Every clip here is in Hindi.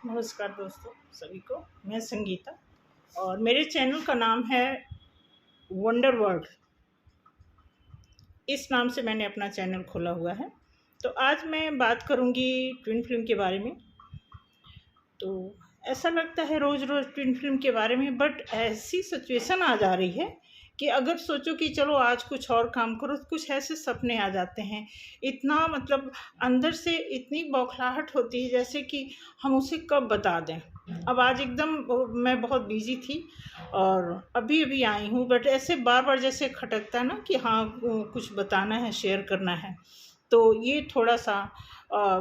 नमस्कार दोस्तों सभी को। मैं संगीता और मेरे चैनल का नाम है वंडर वर्ल्ड। इस नाम से मैंने अपना चैनल खोला हुआ है। तो आज मैं बात करूंगी ट्विन फिल्म के बारे में। तो ऐसा लगता है रोज़ रोज़ ट्विन फिल्म के बारे में, बट ऐसी सिचुएशन आ जा रही है कि अगर सोचो कि चलो आज कुछ और काम करो तो कुछ ऐसे सपने आ जाते हैं। इतना मतलब अंदर से इतनी बौखलाहट होती है जैसे कि हम उसे कब बता दें। अब आज एकदम मैं बहुत बिजी थी और अभी अभी आई हूँ, बट ऐसे बार बार जैसे खटकता है ना कि हाँ कुछ बताना है, शेयर करना है। तो ये थोड़ा सा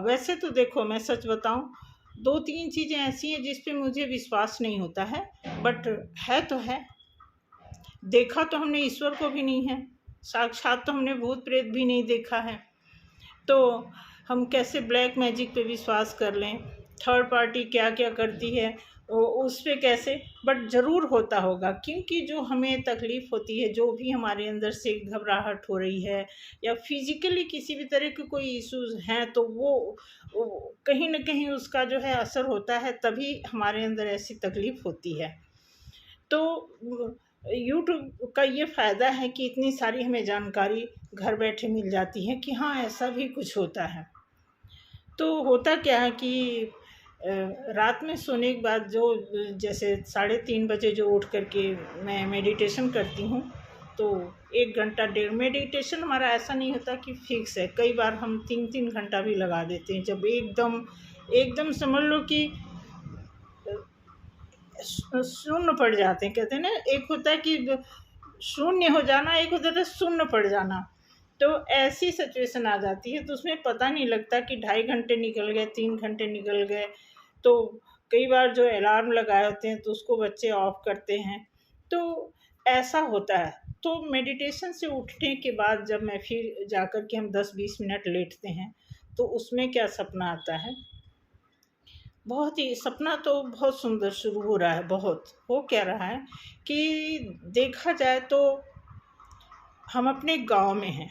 वैसे तो देखो, मैं सच बताऊं, दो तीन चीज़ें ऐसी हैं जिस पे मुझे विश्वास नहीं होता है, बट है तो है। देखा तो हमने ईश्वर को भी नहीं है, साक्षात तो हमने भूत प्रेत भी नहीं देखा है, तो हम कैसे ब्लैक मैजिक पे विश्वास कर लें। थर्ड पार्टी क्या क्या करती है उस पे कैसे, बट ज़रूर होता होगा, क्योंकि जो हमें तकलीफ़ होती है, जो भी हमारे अंदर से घबराहट हो रही है या फिज़िकली किसी भी तरह के कोई इश्यूज़ हैं, तो वो कहीं न कहीं उसका जो है असर होता है, तभी हमारे अंदर ऐसी तकलीफ़ होती है। तो यूट्यूब का ये फ़ायदा है कि इतनी सारी हमें जानकारी घर बैठे मिल जाती है कि हाँ ऐसा भी कुछ होता है। तो होता क्या है कि रात में सोने के बाद जो जैसे 3:30 बजे जो उठ कर के मैं मेडिटेशन करती हूँ, तो 1 घंटा डेढ़, मेडिटेशन हमारा ऐसा नहीं होता कि फिक्स है, कई बार हम 3-3 घंटा भी लगा देते हैं जब एकदम एकदम समझ लो कि शून्य पड़ जाते हैं। कहते हैं ना, एक होता है कि शून्य हो जाना, एक होता है शून्य पड़ जाना। तो ऐसी सिचुएशन आ जाती है तो उसमें पता नहीं लगता कि 2.5 घंटे निकल गए, 3 घंटे निकल गए। तो कई बार जो अलार्म लगाए होते हैं तो उसको बच्चे ऑफ करते हैं, तो ऐसा होता है। तो मेडिटेशन से उठने के बाद जब मैं फिर जाकर के हम 10-20 मिनट लेटते हैं, तो उसमें क्या सपना आता है, बहुत ही सपना तो बहुत सुंदर शुरू हो रहा है। बहुत हो क्या रहा है कि देखा जाए तो हम अपने गांव में हैं।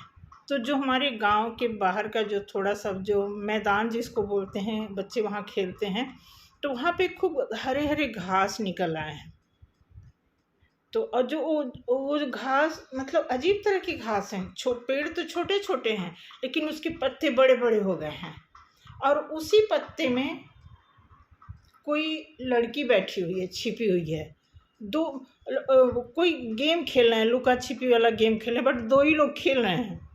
तो जो हमारे गांव के बाहर का जो थोड़ा सा जो मैदान जिसको बोलते हैं, बच्चे वहाँ खेलते हैं, तो वहाँ पे खूब हरे हरे घास निकल आए हैं। तो और जो वो जो घास मतलब अजीब तरह की घास है, पेड़ तो छोटे छोटे हैं लेकिन उसके पत्ते बड़े बड़े हो गए हैं। और उसी पत्ते में कोई लड़की बैठी हुई है, छिपी हुई है। कोई गेम खेल रहे हैं, लुका छिपी वाला गेम खेल रहे हैं, बट दो ही लोग खेल रहे हैं।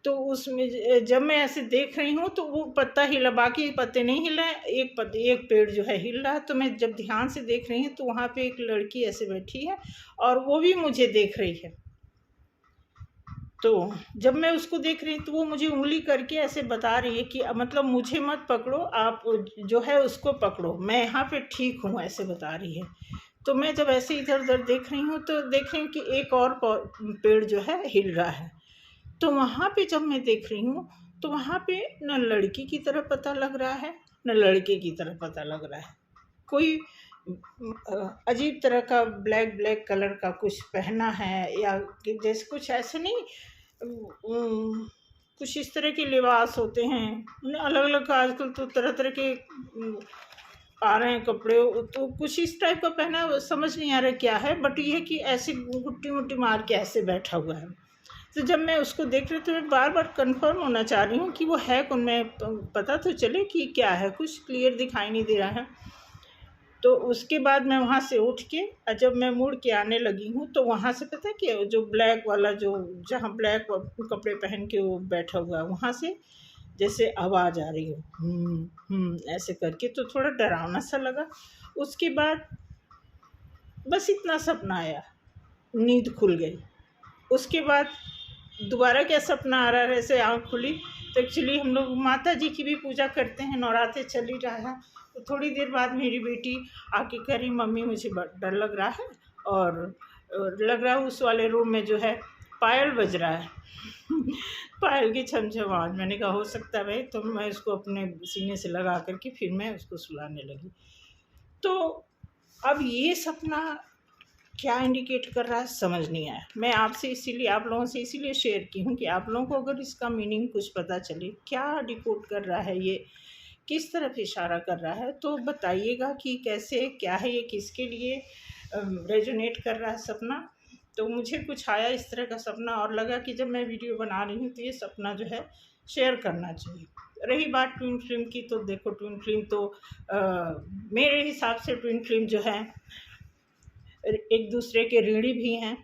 तो उसमें जब मैं ऐसे देख रही हूँ तो वो पत्ता हिला, बाकी पत्ते नहीं हिल रहे हैं, एक पेड़ जो है हिल रहा है। तो मैं जब ध्यान से देख रही हूँ तो वहाँ पे एक लड़की ऐसे बैठी है और वो भी मुझे देख रही है। तो जब मैं उसको देख रही तो वो मुझे उंगली करके ऐसे बता रही है कि मतलब मुझे मत पकड़ो, आप जो है उसको पकड़ो, मैं यहाँ पे ठीक हूँ, ऐसे बता रही है। तो मैं जब ऐसे इधर उधर देख रही हूँ तो देख रही हूँ कि एक और पेड़ जो है हिल रहा है। तो वहाँ पे जब मैं देख रही हूँ तो वहाँ पे न लड़की की तरह पता लग रहा है, न लड़के की तरह पता लग रहा है। कोई अजीब तरह का ब्लैक ब्लैक कलर का कुछ पहना है, या कि जैसे कुछ ऐसे नहीं, कुछ इस तरह के लिबास होते हैं अलग अलग, आजकल तो तरह तरह के आ रहे हैं कपड़े, तो कुछ इस टाइप का पहना, समझ नहीं आ रहा क्या है, बट ये कि ऐसे गुट्टी मुट्टी मार के ऐसे बैठा हुआ है। तो जब मैं उसको देख रही तो मैं बार बार कंफर्म होना चाह रही हूँ कि वो है कौन, मैं पता तो चले कि क्या है, कुछ क्लियर दिखाई नहीं दे रहा है। तो उसके बाद मैं वहाँ से उठ के जब मैं मुड़ के आने लगी हूँ तो वहाँ से पता है कि जो ब्लैक वाला, जो जहाँ ब्लैक कपड़े पहन के वो बैठा हुआ है, वहाँ से जैसे आवाज़ आ रही हो, ऐसे करके, तो थोड़ा डरावना सा लगा। उसके बाद बस इतना सपना आया, नींद खुल गई। उसके बाद दोबारा क्या सपना आ रहा है, ऐसे आँख खुली तो एक्चुअली हम लोग माता जी की भी पूजा करते हैं, नवरात्रि चल ही रहा है। तो थोड़ी देर बाद मेरी बेटी आके कह रही, मम्मी मुझे डर लग रहा है, और लग रहा है उस वाले रूम में जो है पायल बज रहा है पायल की छमछम आवाज़। मैंने कहा हो सकता है भाई, तो मैं इसको अपने सीने से लगा करके फिर मैं उसको सुलाने लगी। तो अब ये सपना क्या इंडिकेट कर रहा है समझ नहीं आया। मैं आपसे इसीलिए, आप लोगों से इसीलिए शेयर की हूँ कि आप लोगों को अगर इसका मीनिंग कुछ पता चले, क्या डिकोड कर रहा है ये, किस तरफ इशारा कर रहा है, तो बताइएगा कि कैसे, क्या है ये, किसके लिए रेजोनेट कर रहा है सपना। तो मुझे कुछ आया इस तरह का सपना और लगा कि जब मैं वीडियो बना रही हूँ तो ये सपना जो है शेयर करना चाहिए। रही बात ट्विन फ्लेम की, तो देखो ट्विन फ्लेम तो मेरे हिसाब से ट्विन फ्लेम जो है एक दूसरे के ऋणी भी हैं,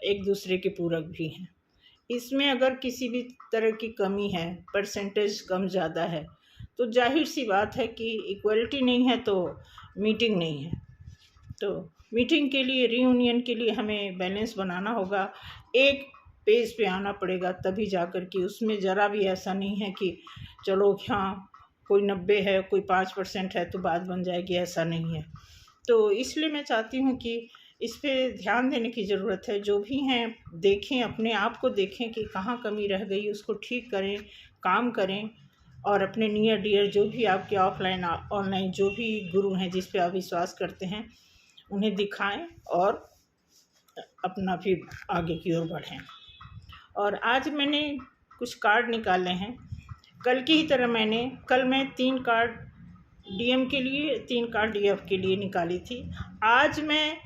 एक दूसरे के पूरक भी हैं। इसमें अगर किसी भी तरह की कमी है, परसेंटेज कम ज़्यादा है, तो जाहिर सी बात है कि इक्वलिटी नहीं है तो मीटिंग नहीं है। तो मीटिंग के लिए, रीयूनियन के लिए हमें बैलेंस बनाना होगा, एक पेज पे आना पड़ेगा, तभी जा कर के उसमें ज़रा भी ऐसा नहीं है कि चलो हाँ कोई 90 है, कोई 5% है तो बात बन जाएगी, ऐसा नहीं है। तो इसलिए मैं चाहती हूँ कि इस पे ध्यान देने की ज़रूरत है। जो भी हैं देखें, अपने आप को देखें कि कहाँ कमी रह गई, उसको ठीक करें, काम करें, और अपने नियर डियर जो भी आपके ऑफलाइन ऑनलाइन जो भी गुरु हैं जिस पे आप विश्वास करते हैं उन्हें दिखाएं और अपना फिर आगे की ओर बढ़ें। और आज मैंने कुछ कार्ड निकाले हैं। कल की ही तरह कल मैं 3 कार्ड डीएम के लिए, 3 कार्ड डीएफ के लिए निकाली थी। आज मैं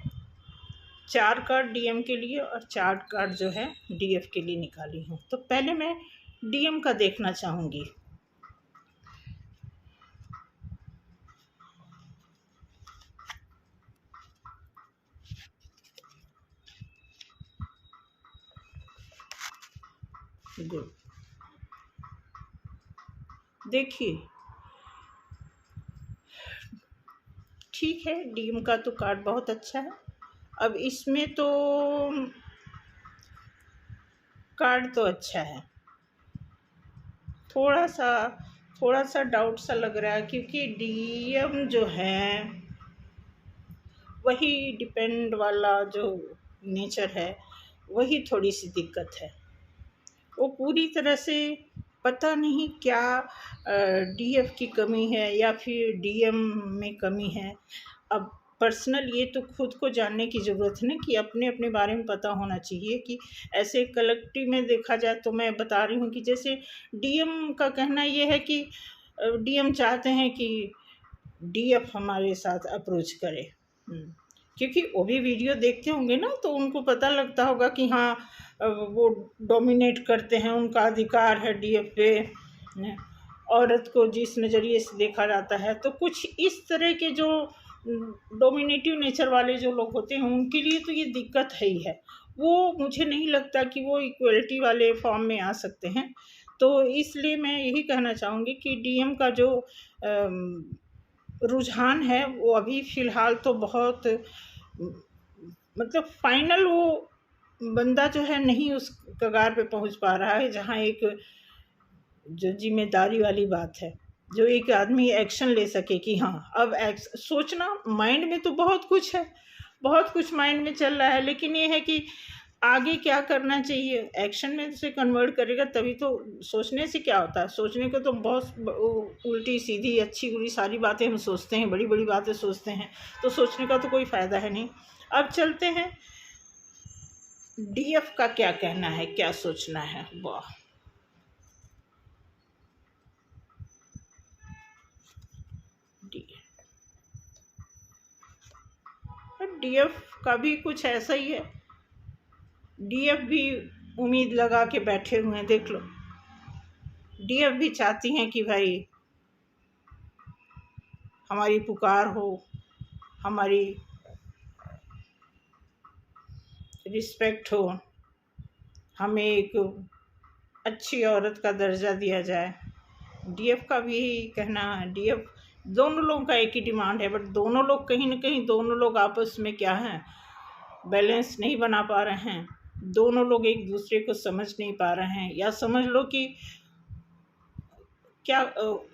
4 कार्ड डीएम के लिए और 4 कार्ड जो है डीएफ के लिए निकाली हूँ। तो पहले मैं डीएम का देखना चाहूँगी। गुड, देखिए ठीक है, डीएम का तो कार्ड बहुत अच्छा है। अब इसमें तो कार्ड तो अच्छा है, थोड़ा सा डाउट सा लग रहा है, क्योंकि डीएम जो है वही डिपेंड वाला जो नेचर है, वही थोड़ी सी दिक्कत है। वो पूरी तरह से पता नहीं क्या डीएफ की कमी है या फिर डीएम में कमी है। अब पर्सनल ये तो खुद को जानने की ज़रूरत है ना, कि अपने अपने बारे में पता होना चाहिए। कि ऐसे कलेक्टिव में देखा जाए तो मैं बता रही हूँ कि जैसे डीएम का कहना ये है कि डीएम चाहते हैं कि डीएफ हमारे साथ अप्रोच करे, क्योंकि वो भी वीडियो देखते होंगे ना, तो उनको पता लगता होगा कि हाँ वो डोमिनेट करते हैं, उनका अधिकार है डीएफ पे, औरत को जिस नज़रिए से देखा जाता है। तो कुछ इस तरह के जो डोमिनेटिव नेचर वाले जो लोग होते हैं उनके लिए तो ये दिक्कत है ही है। वो मुझे नहीं लगता कि वो इक्वलिटी वाले फॉर्म में आ सकते हैं। तो इसलिए मैं यही कहना चाहूँगी कि डीएम का जो रुझान है वो अभी फ़िलहाल तो बहुत मतलब फाइनल वो बंदा जो है नहीं उस कगार पे पहुंच पा रहा है जहां एक जो जिम्मेदारी वाली बात है, जो एक आदमी एक्शन ले सके कि हाँ अब सोचना माइंड में तो बहुत कुछ है, बहुत कुछ माइंड में चल रहा है, लेकिन ये है कि आगे क्या करना चाहिए, एक्शन में से कन्वर्ट करेगा तभी तो। सोचने से क्या होता है, सोचने को तो बहुत उल्टी सीधी अच्छी बुरी सारी बातें हम सोचते हैं, बड़ी बड़ी बातें सोचते हैं, तो सोचने का तो कोई फ़ायदा है नहीं। अब चलते हैं डीएफ का क्या कहना है, क्या सोचना है। वाह, डीएफ का भी कुछ ऐसा ही है। डीएफ भी उम्मीद लगा के बैठे हुए हैं, देख लो। डीएफ भी चाहती हैं कि भाई हमारी पुकार हो, हमारी रिस्पेक्ट हो, हमें एक अच्छी औरत का दर्जा दिया जाए। डीएफ का भी कहना है, डीएफ दोनों लोगों का एक ही डिमांड है, बट दोनों लोग कहीं ना कहीं दोनों लोग आपस में क्या है, बैलेंस नहीं बना पा रहे हैं। दोनों लोग एक दूसरे को समझ नहीं पा रहे हैं, या समझ लो कि क्या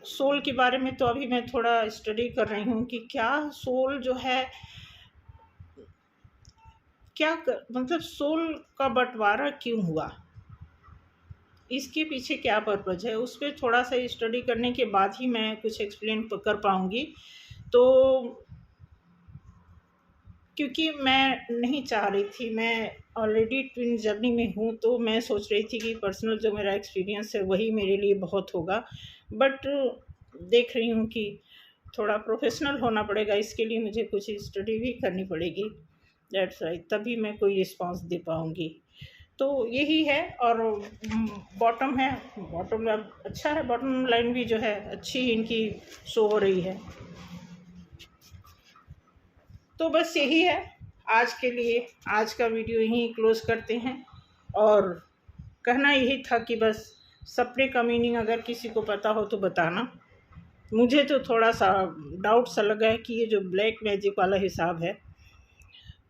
सोल के बारे में तो अभी मैं थोड़ा स्टडी कर रही हूँ कि क्या सोल जो है मतलब सोल का बंटवारा क्यों हुआ, इसके पीछे क्या पर्पज़ है, उस पर थोड़ा सा स्टडी करने के बाद ही मैं कुछ एक्सप्लेन कर पाऊँगी। तो क्योंकि मैं नहीं चाह रही थी, मैं ऑलरेडी ट्विन जर्नी में हूँ, तो मैं सोच रही थी कि पर्सनल जो मेरा एक्सपीरियंस है वही मेरे लिए बहुत होगा। बट देख रही हूँ कि थोड़ा प्रोफेशनल होना पड़ेगा, इसके लिए मुझे कुछ स्टडी भी करनी पड़ेगी। दैट्स राइट, तभी मैं कोई रिस्पॉन्स दे पाऊँगी। तो यही है। और बॉटम है, बॉटम अच्छा है, बॉटम लाइन भी जो है अच्छी इनकी शो हो रही है। तो बस यही है आज के लिए। आज का वीडियो यहीं क्लोज करते हैं। और कहना यही था कि बस सपने का मीनिंग अगर किसी को पता हो तो बताना। मुझे तो थोड़ा सा डाउट सा लगा है कि ये जो ब्लैक मैजिक वाला हिसाब है,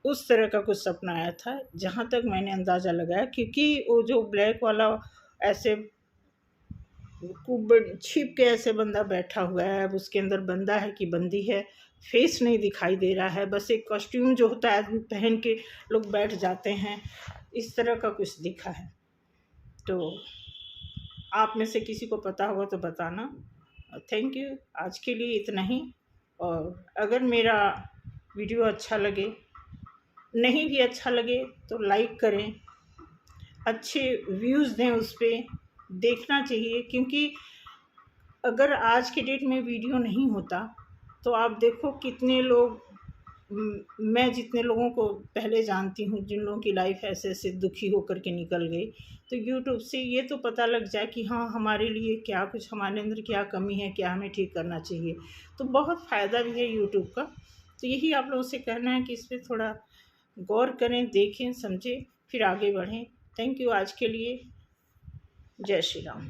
उस तरह का कुछ सपना आया था, जहाँ तक मैंने अंदाज़ा लगाया। क्योंकि वो जो ब्लैक वाला ऐसे छिप के ऐसे बंदा बैठा हुआ है, अब उसके अंदर बंदा है कि बंदी है, फेस नहीं दिखाई दे रहा है, बस एक कॉस्ट्यूम जो होता है पहन के लोग बैठ जाते हैं, इस तरह का कुछ दिखा है। तो आप में से किसी को पता होगा तो बताना। थैंक यू, आज के लिए इतना ही। और अगर मेरा वीडियो अच्छा लगे, नहीं भी अच्छा लगे तो लाइक करें, अच्छे व्यूज़ दें, उस पर देखना चाहिए। क्योंकि अगर आज के डेट में वीडियो नहीं होता तो आप देखो कितने लोग, मैं जितने लोगों को पहले जानती हूँ जिन लोगों की लाइफ ऐसे ऐसे दुखी होकर के निकल गई, तो यूट्यूब से ये तो पता लग जाए कि हाँ हमारे लिए क्या कुछ, हमारे अंदर क्या कमी है, क्या हमें ठीक करना चाहिए। तो बहुत फ़ायदा भी है यूट्यूब का। तो यही आप लोगों से कहना है कि इस पर थोड़ा गौर करें, देखें, समझें, फिर आगे बढ़ें। थैंक यू आज के लिए। जय श्री राम।